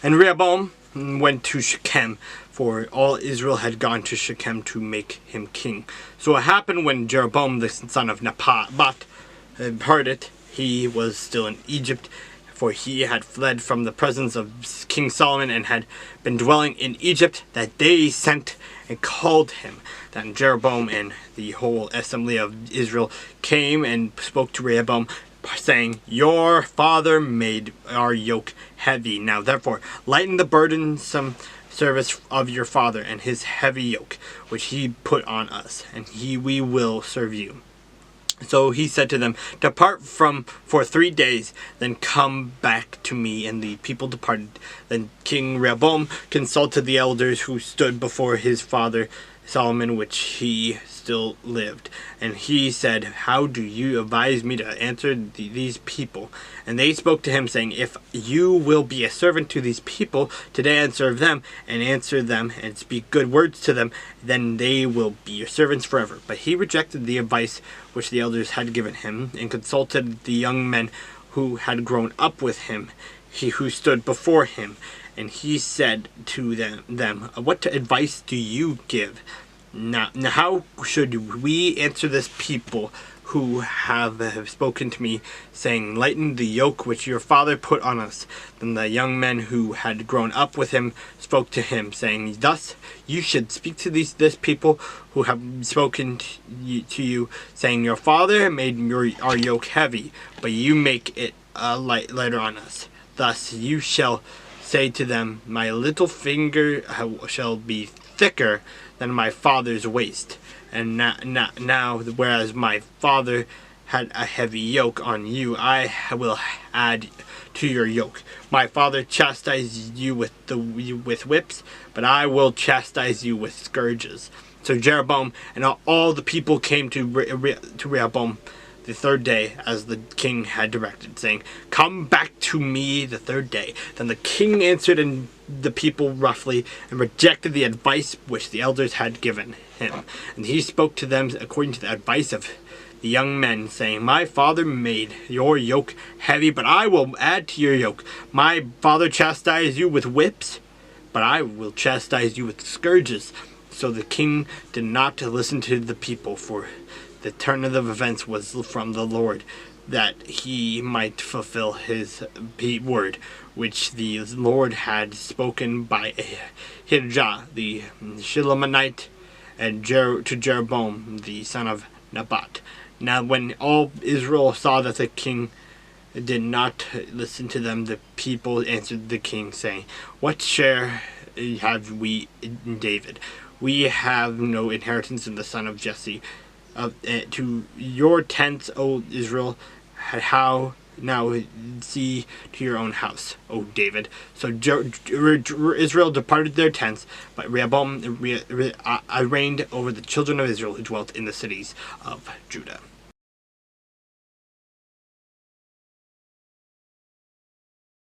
And Rehoboam went to Shechem, for all Israel had gone to Shechem to make him king. So it happened when Jeroboam the son of Nebat heard it, he was still in Egypt, for he had fled from the presence of King Solomon and had been dwelling in Egypt, that they sent and called him. Then Jeroboam and the whole assembly of Israel came and spoke to Rehoboam, saying, Your father made our yoke heavy. Now therefore lighten the burdensome service of your father and his heavy yoke, which he put on us, and we will serve you. So he said to them, Depart for 3 days, then come back to me. And the people departed. Then King Rehoboam consulted the elders who stood before his father Solomon, which he still lived. And he said, How do you advise me to answer these people? And they spoke to him, saying, If you will be a servant to these people today and serve them, and answer them, and speak good words to them, then they will be your servants forever. But he rejected the advice which the elders had given him, and consulted the young men who had grown up with him, who stood before him. And he said to them, What advice do you give? Now how should we answer this people who have spoken to me, saying, Lighten the yoke which your father put on us? Then the young men who had grown up with him spoke to him, saying, Thus you should speak to this people who have spoken to you, saying, Your father made our yoke heavy, but you make it lighter on us. Thus you shall say to them, My little finger shall be thicker than my father's waist. And now, whereas my father had a heavy yoke on you, I will add to your yoke. My father chastised you with whips, but I will chastise you with scourges. So Jeroboam and all the people came to Rehoboam the 3rd day, as the king had directed, saying, Come back to me the 3rd day. Then the king answered and the people roughly, and rejected the advice which the elders had given him. And he spoke to them according to the advice of the young men, saying, My father made your yoke heavy, but I will add to your yoke. My father chastised you with whips, but I will chastise you with scourges. So the king did not listen to the people, for the turn of events was from the Lord, that he might fulfill his word, which the Lord had spoken by Ahijah the Shilonite, and to Jeroboam the son of Nebat. Now when all Israel saw that the king did not listen to them, the people answered the king, saying, What share have we in David? We have no inheritance in the son of Jesse. To your tents, O Israel, how now see to your own house, O David. So Israel departed their tents, but Rehoboam reigned over the children of Israel who dwelt in the cities of Judah.